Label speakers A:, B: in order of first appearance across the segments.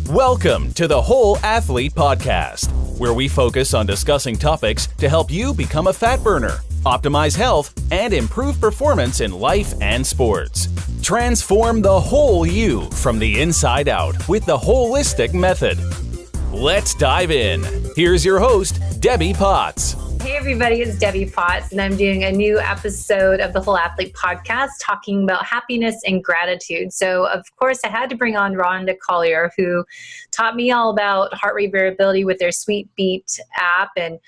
A: Welcome to the Whole Athlete Podcast, where we focus on discussing topics to help you become a fat burner, optimize health, and improve performance in life and sports. Transform the whole you from the inside out with the holistic method. Let's dive in. Here's your host, Debbie Potts.
B: Hey everybody, it's Debbie Potts, and I'm doing a new episode of the Whole Athlete Podcast talking about happiness and gratitude. So, of course, I had to bring on Ronda Collier, who taught me all about heart rate variability with their Sweetfeet app and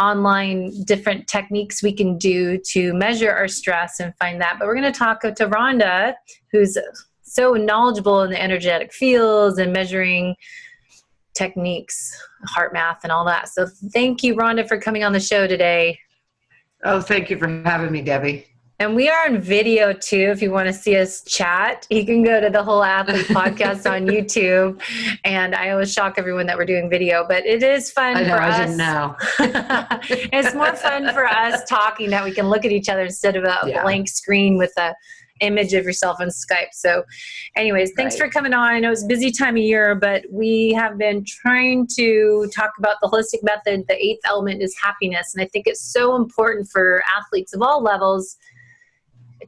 B: online different techniques we can do to measure our stress and find that. But we're going to talk to Ronda, who's so knowledgeable in the energetic fields and measuring techniques, HeartMath and all that. So thank you, Ronda, for coming on the show today.
C: Oh, thank you for having me, Debbie.
B: And we are on video too. If you want to see us chat, you can go to the Whole Athlete Podcast on YouTube. And I always shock everyone that we're doing video, but it is fun for us.
C: I didn't know.
B: It's more fun for us talking that we can look at each other instead of a blank screen with a image of yourself on Skype. So anyways, thanks for coming on. I know it's a busy time of year, but we have been trying to talk about the holistic method. The eighth element is happiness. And I think it's so important for athletes of all levels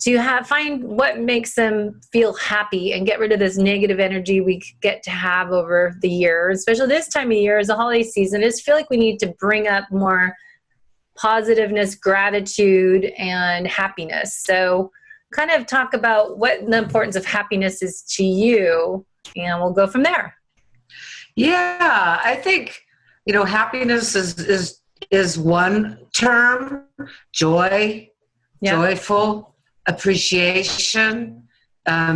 B: to find what makes them feel happy and get rid of this negative energy we get to have over the year, especially this time of year as a holiday season. I just feel like we need to bring up more positiveness, gratitude, and happiness. So kind of talk about what the importance of happiness is to you, and we'll go from there.
C: Yeah, I think, happiness is one term. Joy, joyful, appreciation,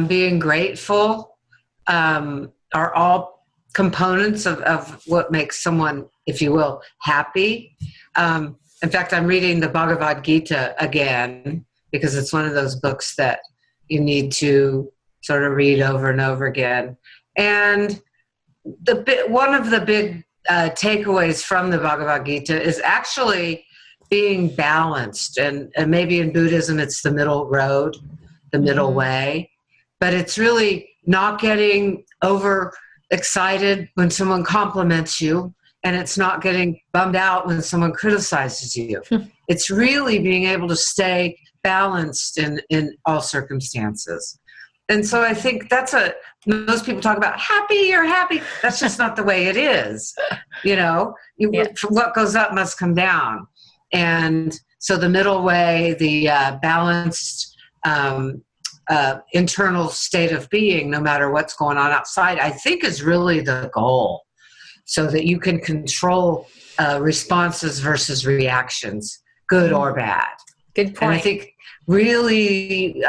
C: being grateful, are all components of what makes someone, if you will, happy. In fact, I'm reading the Bhagavad Gita again, because it's one of those books that you need to sort of read over and over again. And one of the big takeaways from the Bhagavad Gita is actually being balanced. And maybe in Buddhism, it's the middle road, the middle way. But it's really not getting overexcited when someone compliments you, and it's not getting bummed out when someone criticizes you. It's really being able to stay balanced in all circumstances. And so I think most people talk about happy or happy. That's just not the way it is. What goes up must come down. And so the middle way, the balanced internal state of being, no matter what's going on outside, I think is really the goal, so that you can control responses versus reactions, good or bad.
B: Good point.
C: And I think really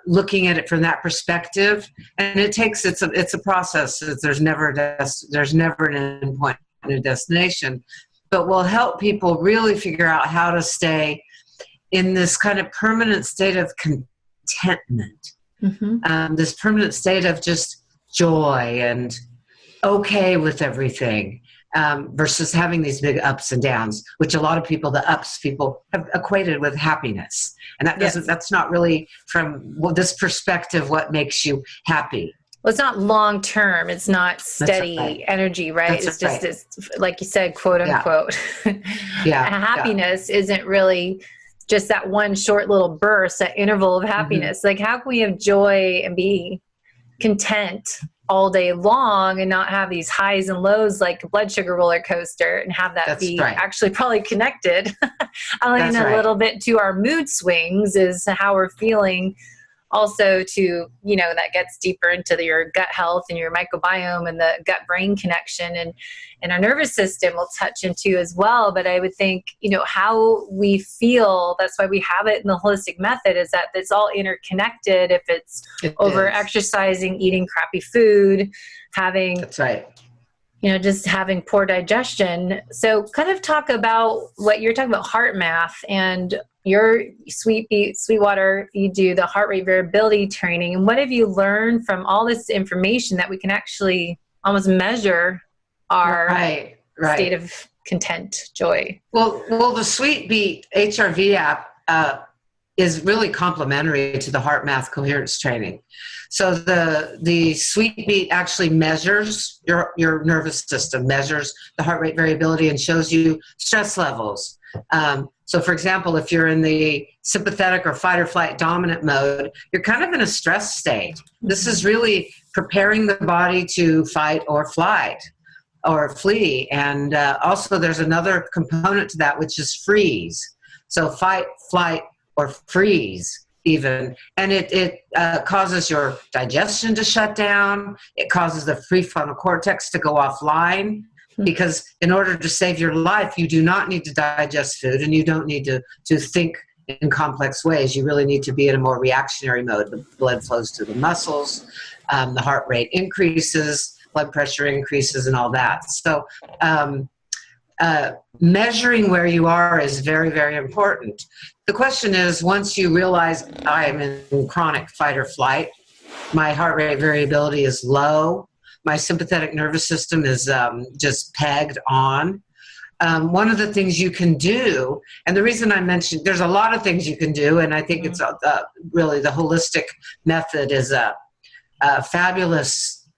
C: looking at it from that perspective, and it's a process. There's never an end point and a destination, but will help people really figure out how to stay in this kind of permanent state of contentment, this permanent state of just joy and okay with everything. Versus having these big ups and downs, which a lot of people have equated with happiness. And that's not really from this perspective what makes you happy.
B: Well, it's not long term. It's not steady energy, right? It's just this, like you said, quote unquote. Happiness isn't really just that one short little burst, that interval of happiness. Like, how can we have joy and be content all day long and not have these highs and lows like a blood sugar roller coaster, and have that actually probably connected a little bit to our mood swings, is how we're feeling. Also to, that gets deeper into your gut health and your microbiome and the gut-brain connection, and our nervous system will touch into as well. But I would think, how we feel, that's why we have it in the holistic method, is that it's all interconnected. If it's over-exercising, eating crappy food, having... That's right. Just having poor digestion. So kind of talk about what you're talking about, HeartMath, and your Sweetwater, you do the heart rate variability training. And what have you learned from all this information that we can actually almost measure our state of content, joy?
C: Well, the Sweetfeet HRV app is really complementary to the HeartMath coherence training. So the Sweetfeet actually measures your nervous system, measures the heart rate variability, and shows you stress levels. So for example, if you're in the sympathetic or fight or flight dominant mode, you're kind of in a stress state. This is really preparing the body to fight or flight or flee. And also there's another component to that, which is freeze. So fight, flight, or freeze even. And it causes your digestion to shut down. It causes the prefrontal cortex to go offline, because in order to save your life, you do not need to digest food, and you don't need to think in complex ways. You really need to be in a more reactionary mode. The blood flows to the muscles, the heart rate increases, blood pressure increases, and all that. So measuring where you are is very, very important. The question is, once you realize I'm in chronic fight or flight, my heart rate variability is low, my sympathetic nervous system is just pegged on. One of the things you can do, and the reason I mentioned, there's a lot of things you can do, and I think it's really the holistic method is a fabulous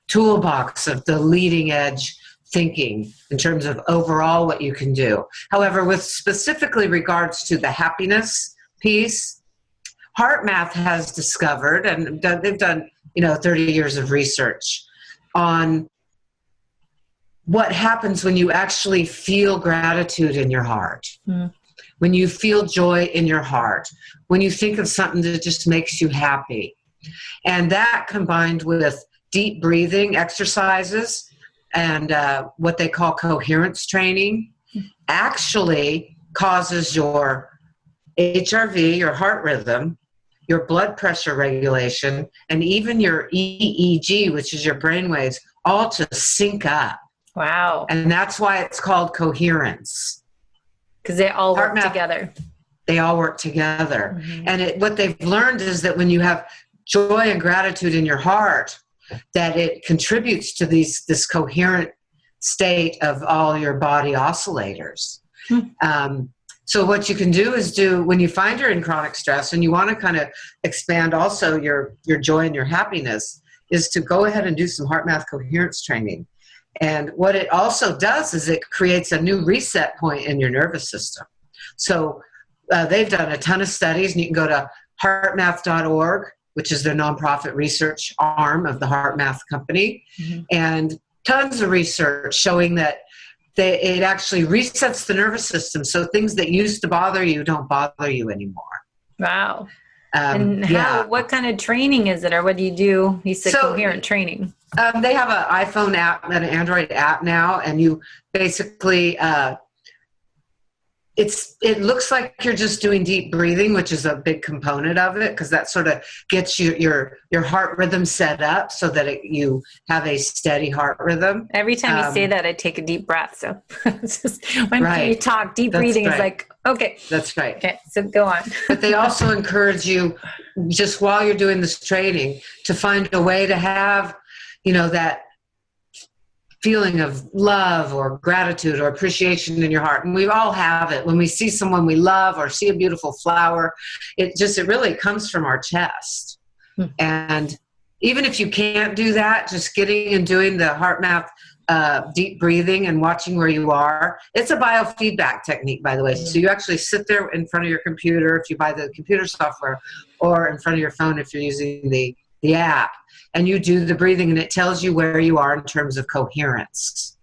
C: toolbox of the leading edge thinking in terms of overall what you can do. However, with specifically regards to the happiness piece, HeartMath has discovered, and they've done 30 years of research on what happens when you actually feel gratitude in your heart, when you feel joy in your heart, when you think of something that just makes you happy. And that, combined with deep breathing exercises and what they call coherence training, actually causes your HRV, your heart rhythm, your blood pressure regulation, and even your EEG, which is your brain waves, all to sync up.
B: Wow.
C: And that's why it's called coherence.
B: Because they all work together.
C: They all work together. And what they've learned is that when you have joy and gratitude in your heart, that it contributes to this coherent state of all your body oscillators. So what you can do is when you find you're in chronic stress and you want to kind of expand also your joy and your happiness, is to go ahead and do some HeartMath coherence training. And what it also does is it creates a new reset point in your nervous system. So they've done a ton of studies, and you can go to heartmath.org, which is their nonprofit research arm of the HeartMath company, and tons of research showing that it actually resets the nervous system. So things that used to bother you don't bother you anymore.
B: Wow. And what kind of training is it, or what do you do? You said coherent training.
C: They have an iPhone app and an Android app now, and you basically, it looks like you're just doing deep breathing, which is a big component of it, because that sort of gets your heart rhythm set up so that you have a steady heart rhythm.
B: Every time you say that, I take a deep breath. So it's just, when you talk, deep breathing is like, okay.
C: That's right.
B: Okay, so go on.
C: But they also encourage you, just while you're doing this training, to find a way to have, that feeling of love or gratitude or appreciation in your heart. And we all have it. When we see someone we love or see a beautiful flower, it really comes from our chest. And even if you can't do that, just getting and doing the HeartMath deep breathing and watching where you are. It's a biofeedback technique, by the way. So you actually sit there in front of your computer if you buy the computer software, or in front of your phone if you're using the app, and you do the breathing, and it tells you where you are in terms of coherence.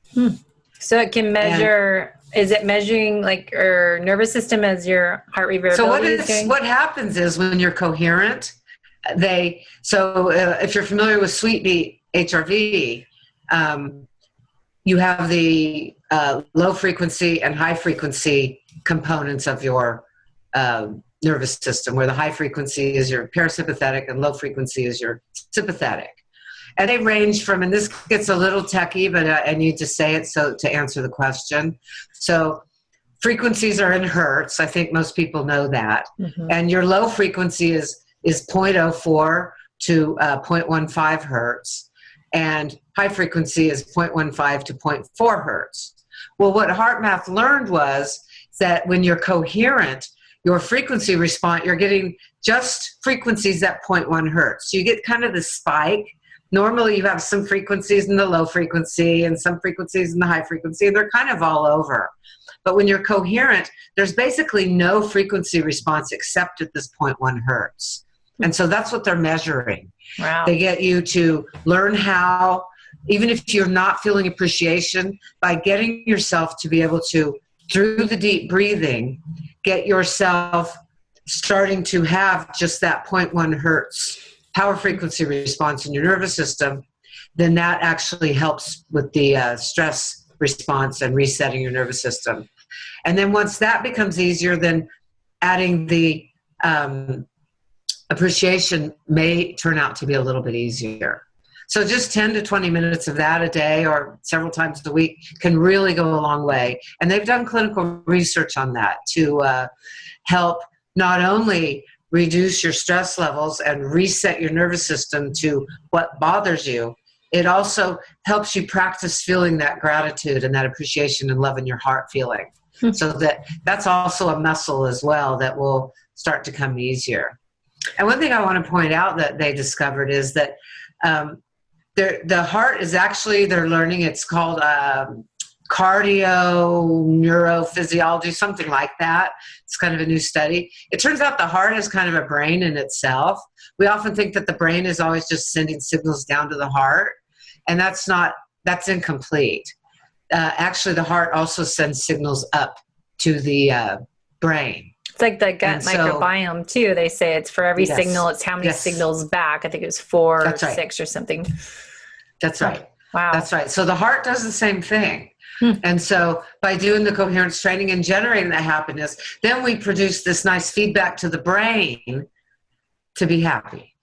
B: So it can measure, is it measuring like your nervous system as your heart rate variability?
C: So what happens is when you're coherent, if you're familiar with Sweetfeet HRV, you have the low frequency and high frequency components of your nervous system, where the high frequency is your parasympathetic and low frequency is your sympathetic. And they range from, and this gets a little techie, but I need to say it to answer the question. So frequencies are in hertz. I think most people know that. And your low frequency is 0.04 to 0.15 hertz. And high frequency is 0.15 to 0.4 hertz. Well, what HeartMath learned was that when you're coherent, your frequency response, you're getting just frequencies at 0.1 hertz. So you get kind of the spike. Normally you have some frequencies in the low frequency and some frequencies in the high frequency, and they're kind of all over. But when you're coherent, there's basically no frequency response except at this 0.1 hertz. And so that's what they're measuring.
B: Wow.
C: They get you to learn how, even if you're not feeling appreciation, by getting yourself to be able to, through the deep breathing, get yourself starting to have just that 0.1 hertz power frequency response in your nervous system, then that actually helps with the stress response and resetting your nervous system. And then once that becomes easier, then adding the appreciation may turn out to be a little bit easier. So just 10 to 20 minutes of that a day or several times a week can really go a long way. And they've done clinical research on that to help not only reduce your stress levels and reset your nervous system to what bothers you, it also helps you practice feeling that gratitude and that appreciation and love in your heart feeling. So that's also a muscle as well that will start to come easier. And one thing I want to point out that they discovered is that the heart is actually, they're learning, it's called cardio-neurophysiology, something like that. It's kind of a new study. It turns out the heart is kind of a brain in itself. We often think that the brain is always just sending signals down to the heart, and that's incomplete. Actually, the heart also sends signals up to the brain.
B: It's like the gut microbiome too. They say it's for every signal, it's how many signals back. I think it was 4 or 6 or something.
C: That's right.
B: Wow.
C: That's right. So the heart does the same thing. And so by doing the coherence training and generating that happiness, then we produce this nice feedback to the brain to be happy.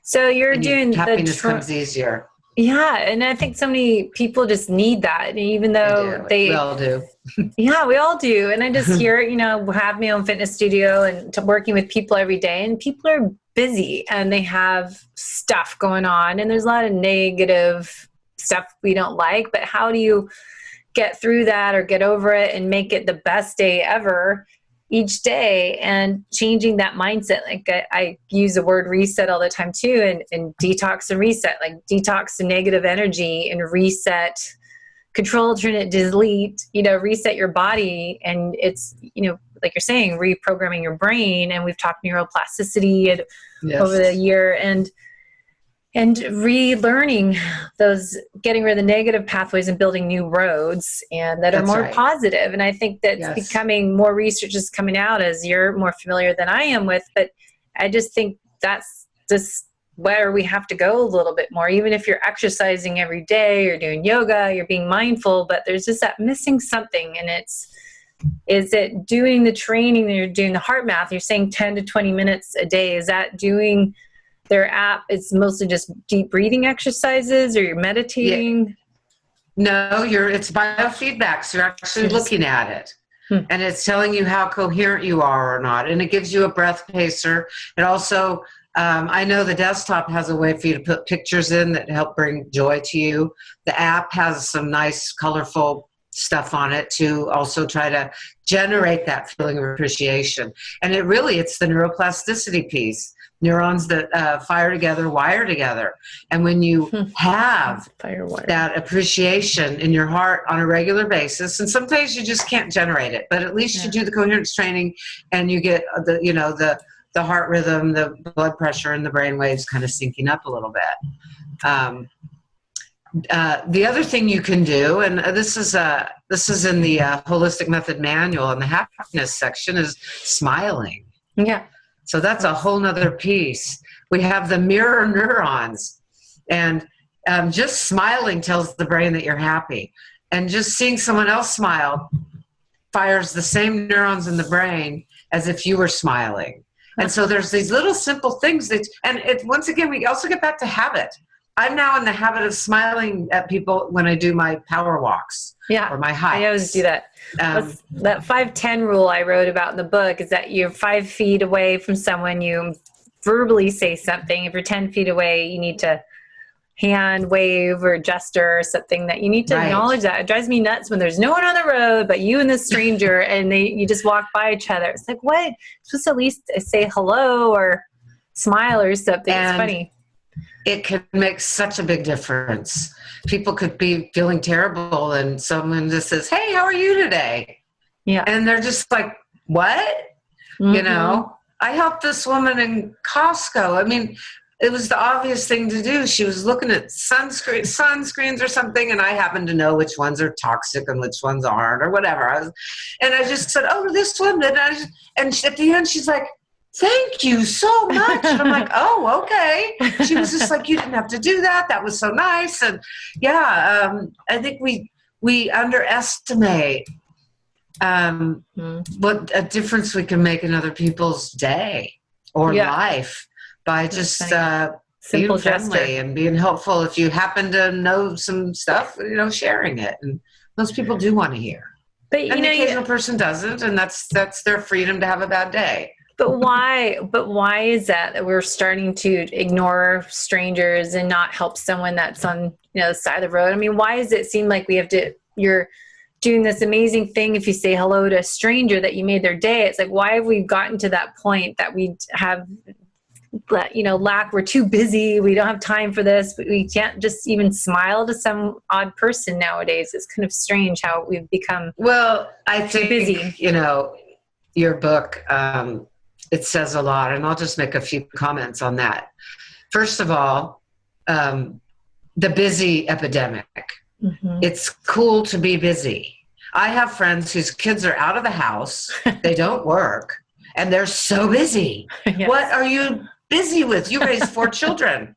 B: So you're doing
C: happiness comes easier.
B: Yeah, and I think so many people just need that. And even though
C: we all do.
B: Yeah, we all do. And I just hear, have my own fitness studio and working with people every day, and people are busy and they have stuff going on, and there's a lot of negative stuff we don't like. But how do you get through that or get over it and make it the best day ever each day, and changing that mindset? Like I use the word reset all the time too, and detox and reset, like detox the negative energy and reset, control, alternate, delete, reset your body. And it's, like you're saying, reprogramming your brain. And we've talked neuroplasticity over the year, and relearning those, getting rid of the negative pathways and building new roads and that are more positive. And I think that's becoming, more research is coming out, as you're more familiar than I am with, but I just think that's just where we have to go a little bit more. Even if you're exercising every day, you're doing yoga, you're being mindful, but there's just that missing something. And is it doing the training that you're doing, the HeartMath, you're saying 10 to 20 minutes a day. Is that doing their app? It's mostly just deep breathing exercises, or you're meditating?
C: No, it's biofeedback. So you're actually looking at it. And it's telling you how coherent you are or not. And it gives you a breath pacer. It also, I know the desktop has a way for you to put pictures in that help bring joy to you. The app has some nice, colorful stuff on it to also try to generate that feeling of appreciation. And it's the neuroplasticity piece. Neurons that fire together, wire together. And when you have that appreciation in your heart on a regular basis, and some days you just can't generate it, but at least you do the coherence training and you get the heart rhythm, the blood pressure, and the brain waves kind of syncing up a little bit. The other thing you can do, and this is in the Holistic Method Manual in the happiness section, is smiling.
B: Yeah.
C: So that's a whole nother piece. We have the mirror neurons, and just smiling tells the brain that you're happy. And just seeing someone else smile fires the same neurons in the brain as if you were smiling. And so there's these little simple things once again, we also get back to habit. I'm now in the habit of smiling at people when I do my power walks or my hikes.
B: I always do that. That 5-10 rule I wrote about in the book is that you're 5 feet away from someone, you verbally say something. If you're 10 feet away, you need to hand wave or gesture or something, that you need to acknowledge that. It drives me nuts when there's no one on the road but you and this stranger and you just walk by each other. It's like, what? You're supposed to at least say hello or smile or something. And it's funny.
C: It can make such a big difference. People could be feeling terrible and someone just says, hey, how are you today?
B: Yeah.
C: And they're just like, what? You know, I helped this woman in Costco. I mean, it was the obvious thing to do. She was looking at sunscreens or something, and I happen to know which ones are toxic and which ones aren't or whatever. And I just said, oh, this one. And at the end, she's like, thank you so much. And I'm like, oh, okay. She was just like, you didn't have to do that. That was so nice. And I think we underestimate what a difference we can make in other people's day or life by just being friendly and being helpful. If you happen to know some stuff, sharing it. And most people do want to hear. But the occasional person doesn't, and that's their freedom to have a bad day.
B: But why is that we're starting to ignore strangers and not help someone that's on the side of the road? I mean, why does it seem like we have to, you're doing this amazing thing if you say hello to a stranger that you made their day? It's like, why have we gotten to that point that we have, we're too busy, we don't have time for this, but we can't just even smile to some odd person nowadays? It's kind of strange how we've become
C: I think,
B: busy.
C: Your book, it says a lot, and I'll just make a few comments on that. First of all, the busy epidemic. Mm-hmm. It's cool to be busy. I have friends whose kids are out of the house, they don't work, and they're so busy. Yes. What are you busy with? You raised 4 children,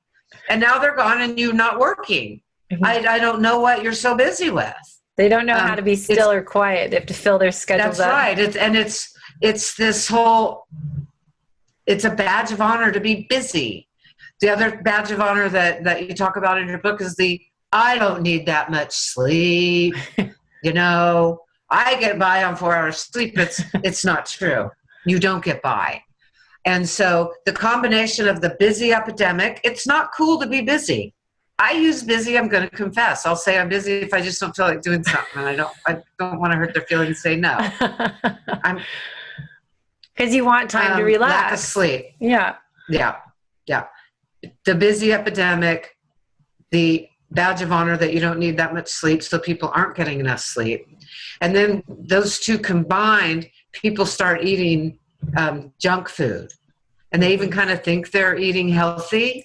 C: and now they're gone and you're not working. Mm-hmm. I don't know what you're so busy with.
B: They don't know how to be still or quiet. They have to fill their schedules up.
C: That's right. It's this whole, it's a badge of honor to be busy. The other badge of honor that you talk about in your book is I don't need that much sleep. I get by on 4 hours sleep. It's not true. You don't get by. And so the combination of the busy epidemic, it's not cool to be busy. I use busy, I'm going to confess. I'll say I'm busy if I just don't feel like doing something. I don't want to hurt their feelings, say no.
B: Because you want time to relax.
C: Lack of sleep.
B: Yeah.
C: The busy epidemic, the badge of honor that you don't need that much sleep, so people aren't getting enough sleep. And then those two combined, people start eating junk food. And they even kind of think they're eating healthy.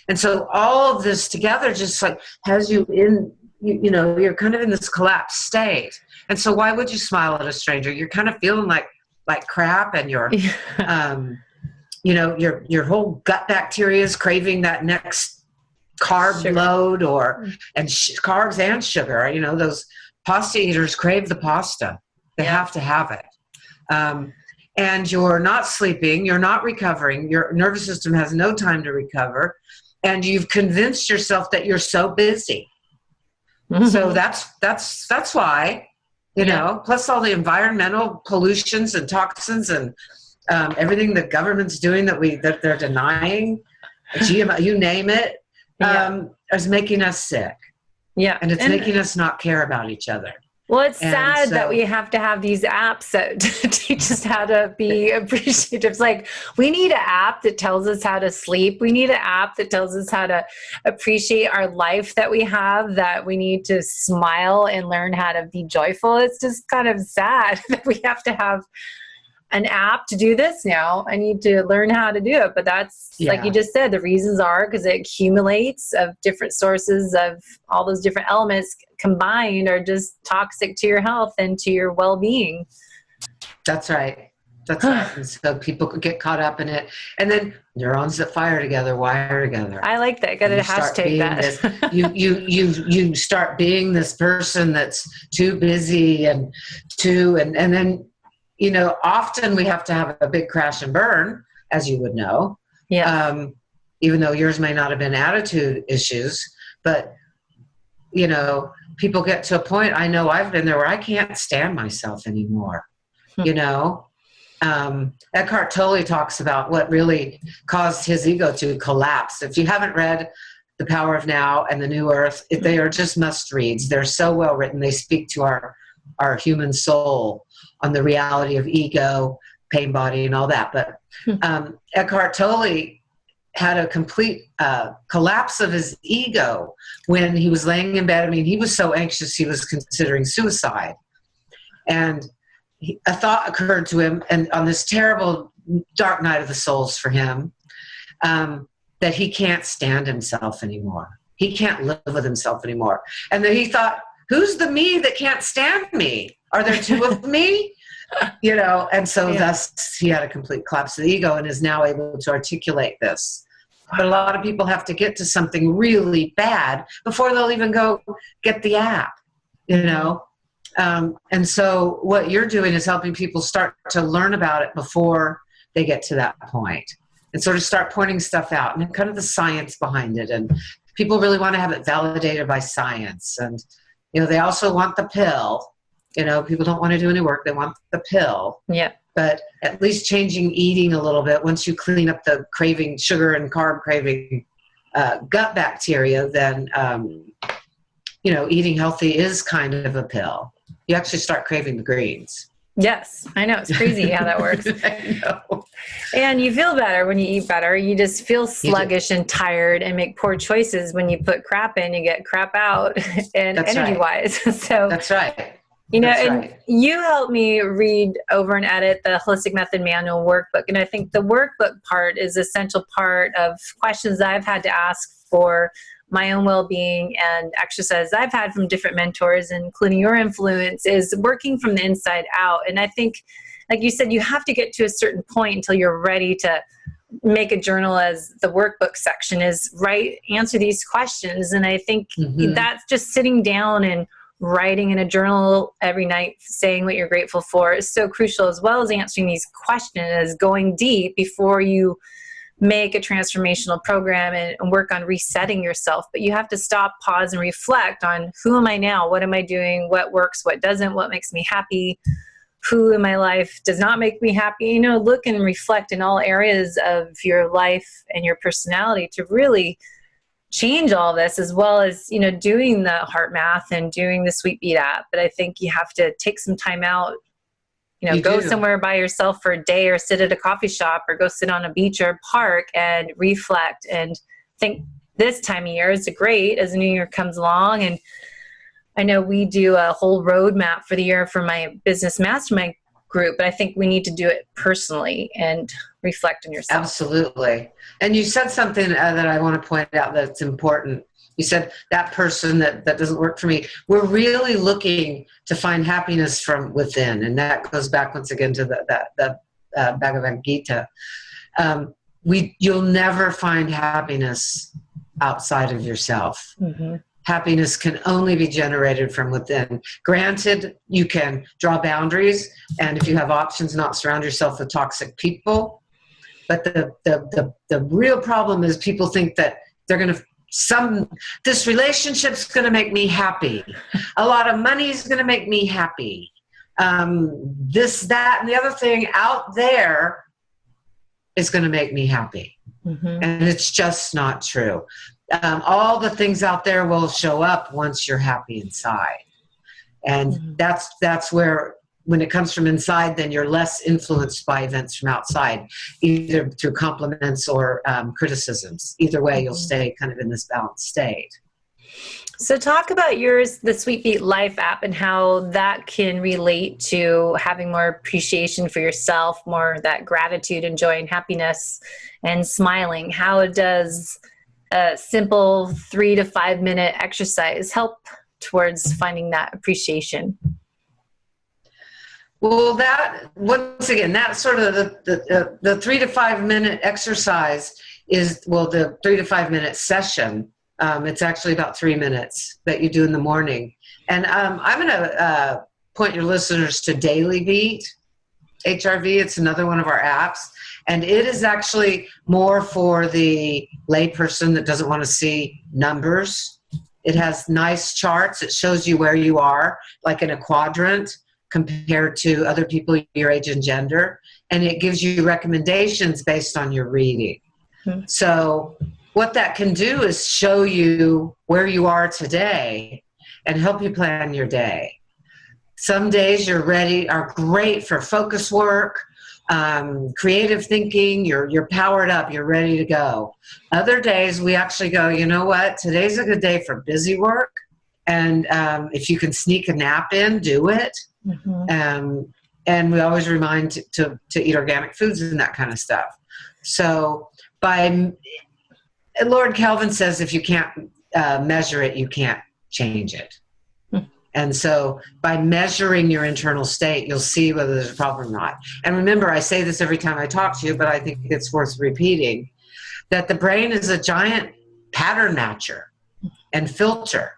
C: And so all of this together just like has you in, you're kind of in this collapsed state. And so why would you smile at a stranger? You're kind of feeling like crap, and your whole gut bacteria is craving that next carb load carbs and sugar. Those pasta eaters crave the pasta. They have to have it. And you're not sleeping, you're not recovering, your nervous system has no time to recover, and you've convinced yourself that you're so busy. Mm-hmm. So that's why, plus all the environmental pollutions and toxins and everything the government's doing that they're denying, GMO, you name it, is making us sick.
B: Yeah.
C: And it's making us not care about each other.
B: Well, it's sad that we have to have these apps that teach us how to be appreciative. It's like, we need an app that tells us how to sleep. We need an app that tells us how to appreciate our life that we have, that we need to smile and learn how to be joyful. It's just kind of sad that we have to have an app to do this now. I need to learn how to do it. But that's, like you just said, the reasons are because it accumulates of different sources of all those different elements combined are just toxic to your health and to your well-being.
C: That's right. And so people could get caught up in it. And then neurons that fire together wire together.
B: I like that. Got to hashtag that.
C: You start being this person that's too busy and then, often we have to have a big crash and burn, as you would know. Yeah. Even though yours may not have been attitude issues, but, people get to a point, I know I've been there, where I can't stand myself anymore. Eckhart Tolle talks about what really caused his ego to collapse. If you haven't read The Power of Now and The New Earth, they are just must-reads. They're so well written. They speak to our human soul on the reality of ego, pain body, and all that. But Eckhart Tolle had a complete collapse of his ego when he was laying in bed. I mean, he was so anxious he was considering suicide. And a thought occurred to him, and on this terrible dark night of the souls for him, that he can't stand himself anymore. He can't live with himself anymore. And then he thought, who's the me that can't stand me? Are there two of me? You know, and so thus he had a complete collapse of the ego and is now able to articulate this. But a lot of people have to get to something really bad before they'll even go get the app, you know? And so what you're doing is helping people start to learn about it before they get to that point, and sort of start pointing stuff out and kind of the science behind it. And people really want to have it validated by science. And, you know, they also want the pill. You know, people don't want to do any work. They want the pill. Yeah. But at least changing eating a little bit, once you clean up the craving, sugar and carb craving gut bacteria, then, you know, eating healthy is kind of a pill. You actually start craving the greens.
B: Yes, I know. It's crazy how that works.
C: I know.
B: And you feel better when you eat better. You just feel sluggish and tired and make poor choices. When you put crap in, you get crap out and energy-wise. So
C: that's right.
B: You know, and you helped me read over and edit the Holistic Method Manual workbook. And I think the workbook part is an essential part of questions I've had to ask for my own well-being, and exercise I've had from different mentors, including your influence, is working from the inside out. And I think, like you said, you have to get to a certain point until you're ready to make a journal, as the workbook section is, answer these questions. And I think that's just sitting down and writing in a journal every night, saying what you're grateful for, is so crucial, as well as answering these questions, going deep before you make a transformational program and work on resetting yourself. But you have to stop, pause, and reflect on, who am I now? What am I doing? What works? What doesn't? What makes me happy? Who in my life does not make me happy? You know, look and reflect in all areas of your life and your personality to really change all this, as well as, you know, doing the HeartMath and doing the Sweetfeet app. But I think you have to take some time out, you know, go somewhere by yourself for a day, or sit at a coffee shop, or go sit on a beach or a park and reflect. And think this time of year is great as the new year comes along. And I know we do a whole roadmap for the year for my business mastermind group, but I think we need to do it personally and reflect on yourself.
C: Absolutely. And you said something that I want to point out that's important. You said that person that doesn't work for me. We're really looking to find happiness from within. And that goes back once again to the Bhagavad Gita. You'll never find happiness outside of yourself. Mm-hmm. Happiness can only be generated from within. Granted, you can draw boundaries, and if you have options, not surround yourself with toxic people. But the real problem is people think that they're going to, this relationship's going to make me happy. A lot of money is going to make me happy. This, that, and the other thing out there is going to make me happy. Mm-hmm. And it's just not true. All the things out there will show up once you're happy inside. And that's where, when it comes from inside, then you're less influenced by events from outside, either through compliments or criticisms. Either way, you'll stay kind of in this balanced state.
B: So talk about yours, the Sweetfeet Life app, and how that can relate to having more appreciation for yourself, more that gratitude and joy and happiness and smiling. How does a simple 3 to 5 minute exercise help towards finding that appreciation?
C: Well, that, once again, that's sort of the 3 to 5 minute exercise is, well, the 3 to 5 minute session. It's actually about 3 minutes that you do in the morning. And I'm going to point your listeners to Daily Beat, HRV. It's another one of our apps. And it is actually more for the layperson that doesn't want to see numbers. It has nice charts. It shows you where you are, like in a quadrant, compared to other people your age and gender. And it gives you recommendations based on your reading. Mm-hmm. So what that can do is show you where you are today and help you plan your day. Some days are great for focus work, creative thinking. You're powered up. You're ready to go. Other days we actually go, you know what? Today's a good day for busy work. And if you can sneak a nap in, do it. Mm-hmm. And we always remind to eat organic foods and that kind of stuff. So Lord Kelvin says if you can't measure it, you can't change it. And so by measuring your internal state, you'll see whether there's a problem or not. And remember, I say this every time I talk to you, but I think it's worth repeating, that the brain is a giant pattern matcher and filter.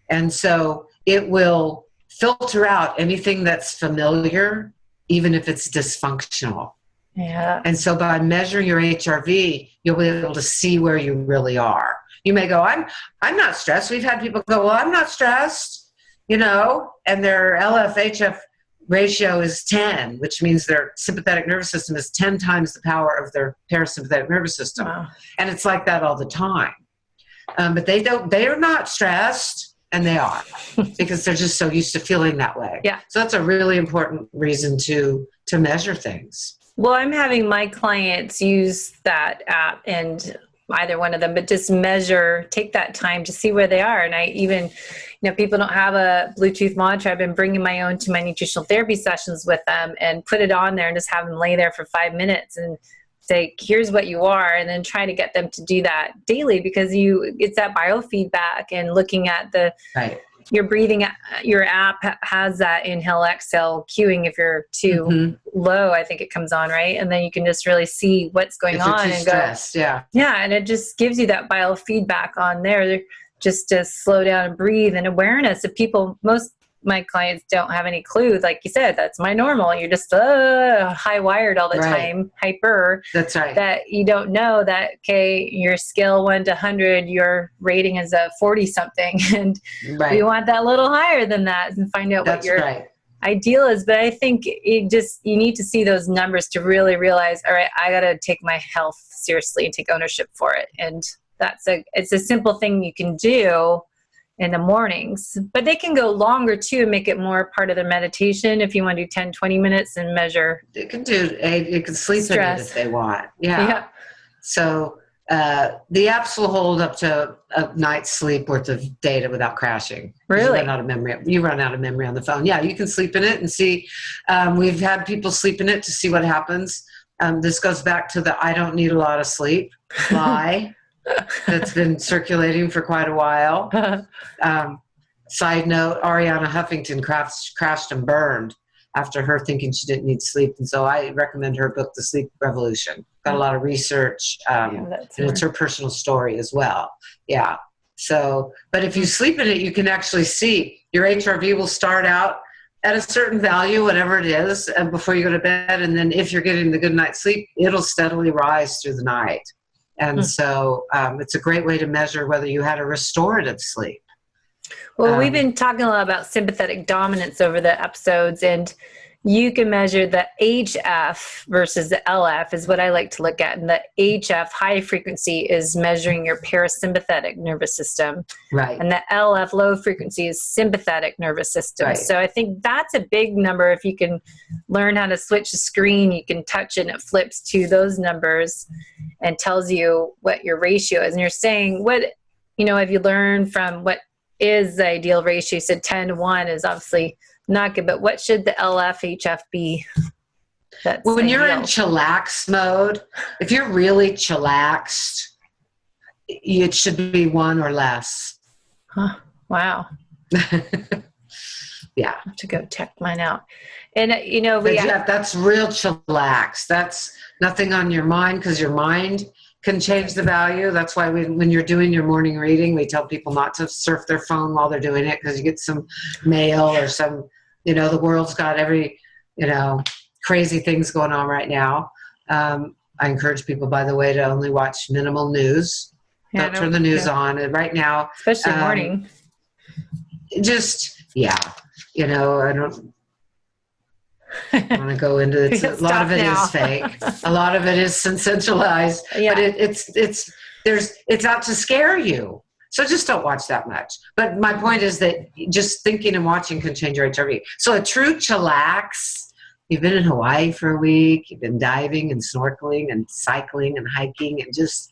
C: And so it will filter out anything that's familiar, even if it's dysfunctional.
B: Yeah.
C: And so by measuring your HRV, you'll be able to see where you really are. You may go, I'm not stressed. We've had people go, well, I'm not stressed. And their LF-HF ratio is 10, which means their sympathetic nervous system is 10 times the power of their parasympathetic nervous system. Wow. And it's like that all the time. But they are not stressed, and they are, because they're just so used to feeling that way.
B: Yeah.
C: So that's a really important reason to measure things.
B: Well, I'm having my clients use that app, and either one of them, but just take that time to see where they are. And I even, people don't have a Bluetooth monitor. I've been bringing my own to my nutritional therapy sessions with them and put it on there and just have them lay there for 5 minutes and say, here's what you are. And then try to get them to do that daily, because it's that biofeedback and looking at your breathing. Your app has that inhale, exhale cueing. If you're too low, I think it comes on, right? And then you can just really see what's going on and
C: stressed,
B: yeah. And it just gives you that biofeedback on there, just to slow down and breathe and awareness. If most my clients don't have any clue, like you said, that's my normal. You're just high wired all the time, hyper.
C: That's right.
B: That you don't know that, okay, your scale 1 to 100, your rating is a 40 something, and we want that a little higher than that and find out what your ideal is. But I think you need to see those numbers to really realize, all right, I got to take my health seriously and take ownership for it. And it's a simple thing you can do in the mornings, but they can go longer too and make it more part of their meditation. If you want to do 10, 20 minutes and measure.
C: You can sleep stress in it if they want. Yeah. So the apps will hold up to a night's sleep worth of data without crashing.
B: Really?
C: You run out of memory on the phone. Yeah, you can sleep in it and see. We've had people sleep in it to see what happens. This goes back to the I don't need a lot of sleep lie. That's been circulating for quite a while. Side note, Ariana Huffington crashed and burned after her thinking she didn't need sleep. And so I recommend her book, The Sleep Revolution. Got a lot of research, and it's her personal story as well. Yeah. So, but if you sleep in it, you can actually see your HRV will start out at a certain value, whatever it is, before you go to bed. And then if you're getting the good night's sleep, it'll steadily rise through the night. And so it's a great way to measure whether you had a restorative sleep.
B: Well, we've been talking a lot about sympathetic dominance over the episodes, and you can measure the HF versus the LF is what I like to look at. And the HF, high frequency, is measuring your parasympathetic nervous system.
C: Right.
B: And the LF, low frequency, is sympathetic nervous system.
C: Right.
B: So I think that's a big number. If you can learn how to switch the screen, you can touch it and it flips to those numbers and tells you what your ratio is. And you're saying, have you learned from what is the ideal ratio? You said 10 to 1 is obviously not good, but what should the LF-HF be?
C: When you're in chillax mode, if you're really chillaxed, it should be 1 or less.
B: Huh. Wow.
C: Yeah.
B: I have to go check mine out. And,
C: that's real chillax. That's nothing on your mind, because your mind can change the value. That's why when you're doing your morning reading, we tell people not to surf their phone while they're doing it, because you get some mail or some, the world's got every, crazy things going on right now. I encourage people, by the way, to only watch minimal news.
B: Yeah,
C: don't turn the news on. And right now,
B: especially morning.
C: I don't want to go into it. A lot of it is fake. A lot of it is sensationalized.
B: Yeah.
C: But it's out to scare you. So just don't watch that much. But my point is that just thinking and watching can change your HRV. So a true chillax, you've been in Hawaii for a week, you've been diving and snorkeling and cycling and hiking and just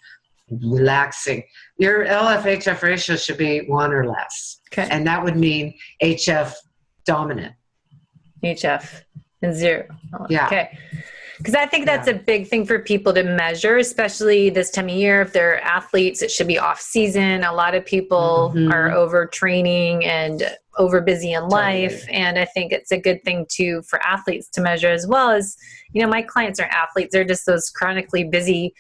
C: relaxing. Your LF-HF ratio should be 1 or less.
B: Okay.
C: And that would mean HF dominant.
B: HF and 0.
C: Yeah.
B: Okay. Because I think that's a big thing for people to measure, especially this time of year. If they're athletes, it should be off season. A lot of people are overtraining and over busy in life. And I think it's a good thing too for athletes to measure, as well as, my clients aren't athletes. They're just those chronically busy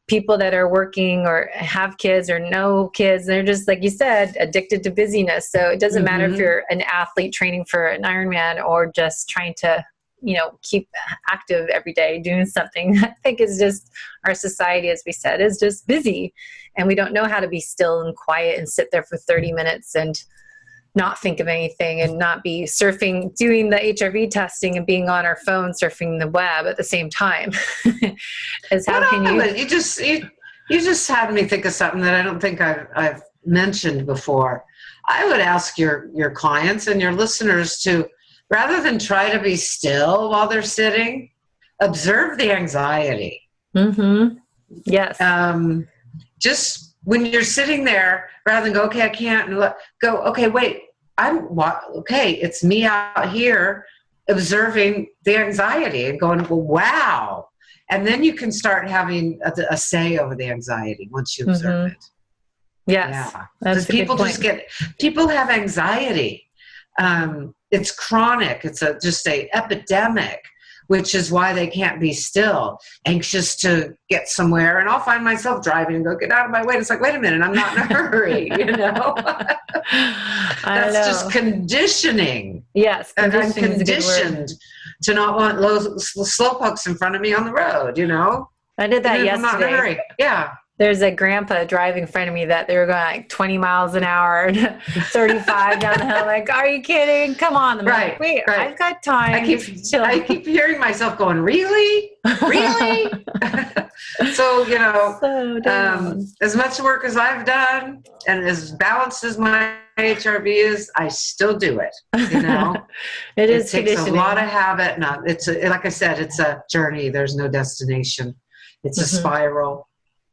B: people that are working or have kids or no kids. They're just, like you said, addicted to busyness. So it doesn't matter if you're an athlete training for an Ironman or just trying to keep active every day doing something. I think it's just our society, as we said, is just busy, and we don't know how to be still and quiet and sit there for 30 minutes and not think of anything and not be surfing, doing the HRV testing and being on our phone surfing the web at the same time.
C: You just had me think of something that I don't think I've mentioned before. I would ask your clients and your listeners to, rather than try to be still while they're sitting, observe the anxiety.
B: Yes.
C: Just when you're sitting there, rather than go, okay, I can't, and go, okay, wait, it's me out here observing the anxiety and going, well, wow. And then you can start having a say over the anxiety once you observe it.
B: Yes.
C: Yeah. Because people have anxiety. It's chronic. It's just a epidemic, which is why they can't be still, anxious to get somewhere. And I'll find myself driving and go, get out of my way. And it's like, wait a minute, I'm not in a hurry, That's just conditioning.
B: Yes.
C: And I'm conditioned to not want slow pokes in front of me on the road,
B: I did that yesterday.
C: I'm not in a hurry. Yeah.
B: There's a grandpa driving in front of me that they were going like 20 miles an hour and 35 down the hill. I'm like, are you kidding? Come on. I'm like, wait, I've got time.
C: I keep hearing myself going, really? Really? So, as much work as I've done and as balanced as my HRV is, I still do it.
B: It
C: takes a lot of habit. No, like I said, it's a journey. There's no destination. It's a spiral.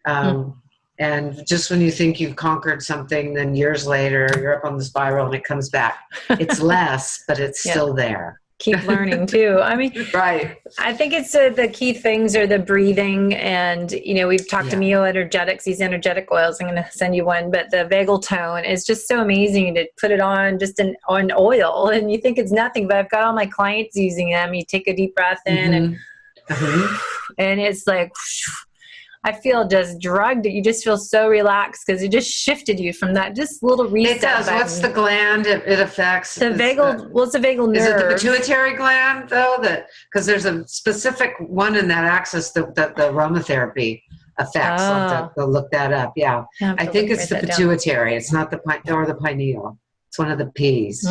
C: And just when you think you've conquered something, then years later you're up on the spiral and it comes back. It's less, but it's still there.
B: Keep learning too.
C: Right.
B: I think it's the key things are the breathing, and we've talked to Mio-Energetics, these energetic oils. I'm going to send you one, but the vagal tone is just so amazing to put it on just on oil, and you think it's nothing, but I've got all my clients using them. You take a deep breath in and it's like, I feel just drugged. You just feel so relaxed because it just shifted you from that just little reset.
C: It does.
B: button.
C: What's the gland it affects?
B: The vagal. What's the vagal nerve?
C: Is it the pituitary gland though? Because there's a specific one in that axis that the aromatherapy affects. I'll have to look that up. Yeah, I think it's the pituitary. It's not the pineal. It's one of the P's.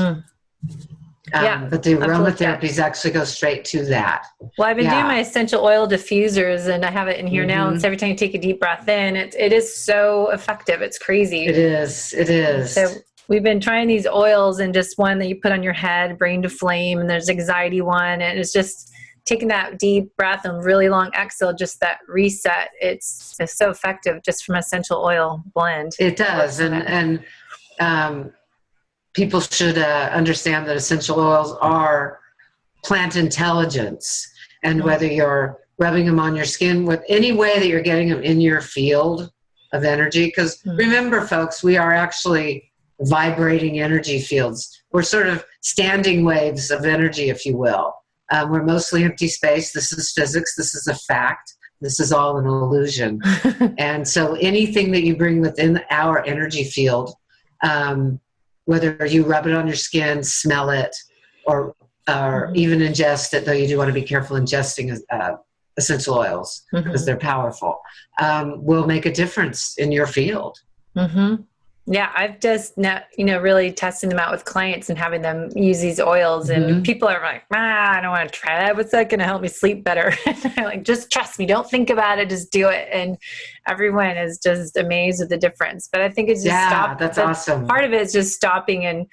C: But the aromatherapies actually go straight to that.
B: Well, I've been doing my essential oil diffusers, and I have it in here now. And so every time you take a deep breath in, it is so effective. It's crazy.
C: It is.
B: So we've been trying these oils, and just one that you put on your head, brain to flame, and there's anxiety one, and it's just taking that deep breath and really long exhale, just that reset. It's so effective just from essential oil blend.
C: It does, and people should understand that essential oils are plant intelligence, and whether you're rubbing them on your skin with any way that you're getting them in your field of energy, because remember folks, we are actually vibrating energy fields. We're sort of standing waves of energy, if you will. We're mostly empty space. This is physics. This is a fact. This is all an illusion. And so anything that you bring within our energy field, whether you rub it on your skin, smell it, or even ingest it, though you do want to be careful ingesting essential oils because they're powerful, will make a difference in your field.
B: Yeah, I've just, really testing them out with clients and having them use these oils. And people are like, I don't want to try that. What's that going to help me sleep better? I'm like, just trust me. Don't think about it. Just do it. And everyone is just amazed with the difference. But I think it's just
C: that's awesome.
B: Part of it is just stopping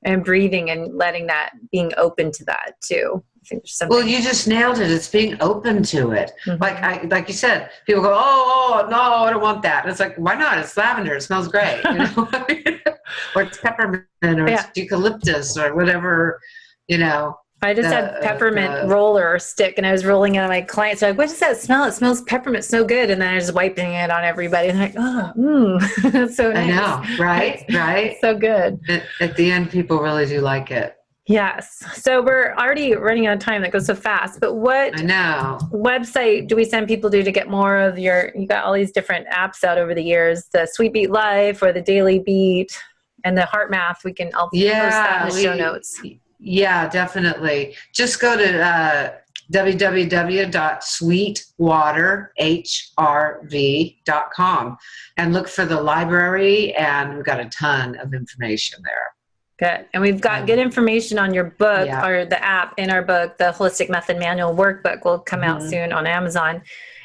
B: and breathing and letting that, being open to that too. I think there's something.
C: Well, you just nailed it. It's being open to it. Like you said, people go, oh, no, I don't want that. And it's like, why not? It's lavender. It smells great. Or it's peppermint or it's eucalyptus or whatever,
B: I just had peppermint roller stick and I was rolling it on my clients. So like, what does that smell? It smells peppermint so good. And then I was wiping it on everybody. And I'm like, that's so nice.
C: I know, right?
B: So good.
C: At the end, people really do like it.
B: Yes. So we're already running out of time. That goes so fast. But what website do we send people to get more of you got all these different apps out over the years, the Sweetfeet Life or the Daily Beat and the HeartMath. I'll post that in the show notes.
C: Yeah, definitely. Just go to www.sweetwaterhrv.com and look for the library, and we've got a ton of information there.
B: Good. And we've got good information on your book or the app in our book. The Holistic Method Manual Workbook will come out soon on Amazon.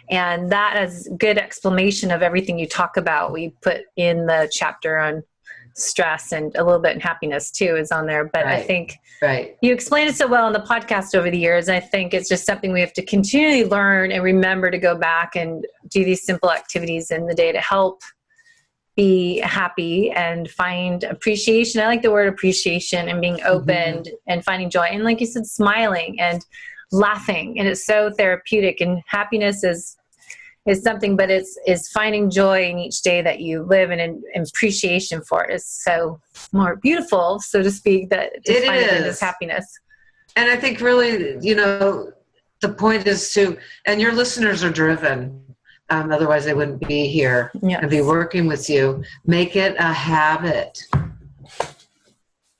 B: And that is good explanation of everything you talk about. We put in the chapter on stress and a little bit in happiness too is on there. But I think you explained it so well on the podcast over the years. I think it's just something we have to continually learn and remember to go back and do these simple activities in the day to help be happy and find appreciation. I like the word appreciation and being open and finding joy. And like you said, smiling and laughing. And it's so therapeutic, and happiness is something, but it's finding joy in each day that you live, and appreciation for it is so more beautiful, so to speak, that just find it is happiness.
C: And I think really, the point is and your listeners are driven. Otherwise they wouldn't be here and be working with you. Make it a habit.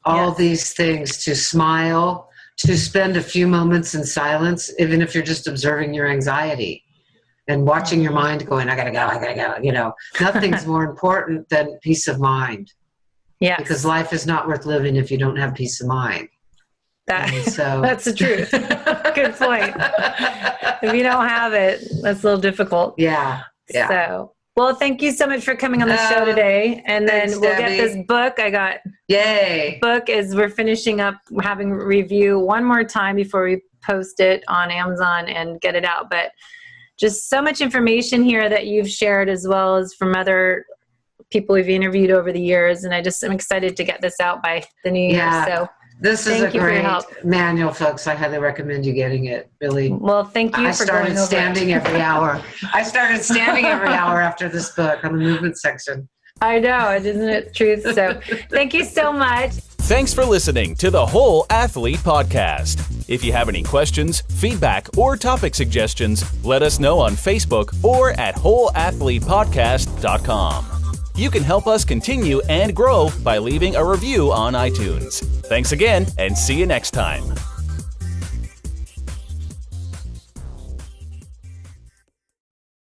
C: All these things, to smile, to spend a few moments in silence, even if you're just observing your anxiety and watching your mind going, I gotta go. Nothing's more important than peace of mind. Yeah. Because life is not worth living if you don't have peace of mind.
B: That's the truth. Good point. If you don't have it, that's a little difficult.
C: Yeah.
B: So, well, thank you so much for coming on the show today. And then we'll get this book. Book we're finishing up having review one more time before we post it on Amazon and get it out. But just so much information here that you've shared, as well as from other people we've interviewed over the years. And I'm excited to get this out by the new year. So
C: this is a great manual, folks. I highly recommend you getting it. Really.
B: Well, thank you for going over it.
C: I started standing every hour. After this book on the movement section.
B: I know, isn't it truth? So thank you so much.
A: Thanks for listening to the Whole Athlete Podcast. If you have any questions, feedback, or topic suggestions, let us know on Facebook or at wholeathletepodcast.com. You can help us continue and grow by leaving a review on iTunes. Thanks again, and see you next time.